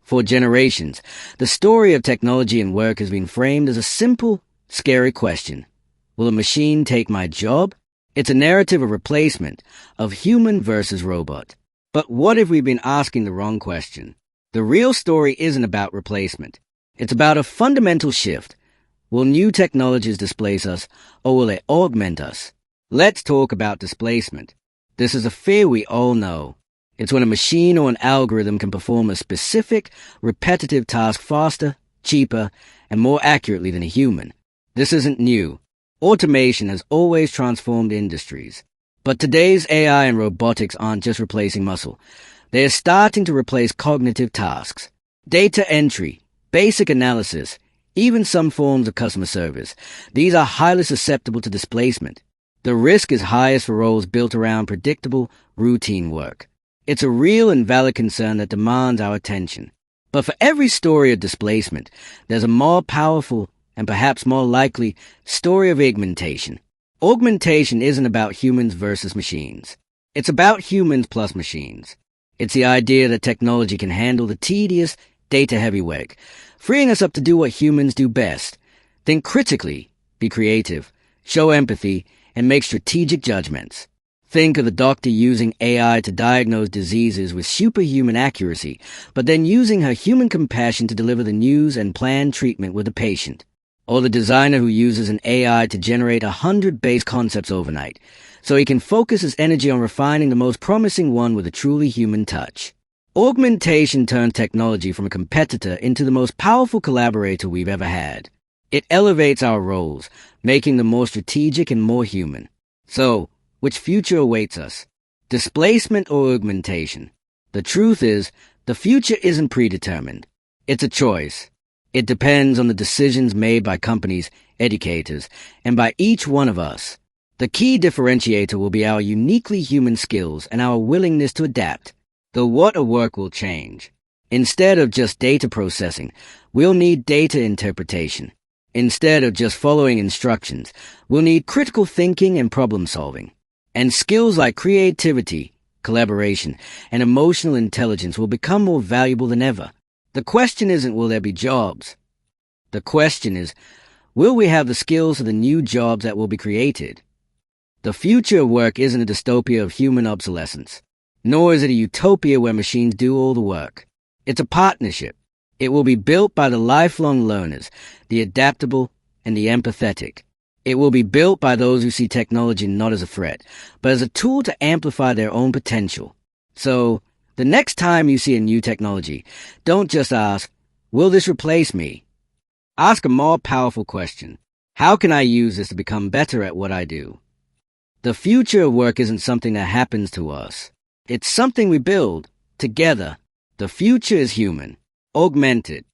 For generations, the story of technology and work has been framed as a simple, scary question. Will a machine take my job? It's a narrative of replacement, of human versus robot. But what if we've been asking the wrong question? The real story isn't about replacement. It's about a fundamental shift. Will new technologies displace us, or will they augment us? Let's talk about displacement. This is a fear we all know. It's when a machine or an algorithm can perform a specific, repetitive task faster, cheaper, and more accurately than a human. This isn't new. Automation has always transformed industries. But today's AI and robotics aren't just replacing muscle. They are starting to replace cognitive tasks. Data entry, basic analysis, even some forms of customer service. These are highly susceptible to displacement. The risk is highest for roles built around predictable, routine work. It's a real and valid concern that demands our attention. But for every story of displacement, there's a more powerful and perhaps more likely story of augmentation. Augmentation isn't about humans versus machines. It's about humans plus machines. It's the idea that technology can handle the tedious, data-heavy work, freeing us up to do what humans do best. Think critically, be creative, show empathy, and make strategic judgments. Think of the doctor using AI to diagnose diseases with superhuman accuracy, but then using her human compassion to deliver the news and plan treatment with the patient. Or the designer who uses an AI to generate 100 base concepts overnight, so he can focus his energy on refining the most promising one with a truly human touch. Augmentation turns technology from a competitor into the most powerful collaborator we've ever had. It elevates our roles, making them more strategic and more human. So, which future awaits us? Displacement or augmentation? The truth is, the future isn't predetermined. It's a choice. It depends on the decisions made by companies, educators, and by each one of us. The key differentiator will be our uniquely human skills and our willingness to adapt. The what of work will change. Instead of just data processing, we'll need data interpretation. Instead of just following instructions, we'll need critical thinking and problem solving. And skills like creativity, collaboration, and emotional intelligence will become more valuable than ever. The question isn't will there be jobs. The question is, will we have the skills for the new jobs that will be created? The future of work isn't a dystopia of human obsolescence, nor is it a utopia where machines do all the work. It's a partnership. It will be built by the lifelong learners, the adaptable and the empathetic. It will be built by those who see technology not as a threat, but as a tool to amplify their own potential. So, the next time you see a new technology, don't just ask, will this replace me? Ask a more powerful question. How can I use this to become better at what I do? The future of work isn't something that happens to us. It's something we build, together. The future is human, augmented,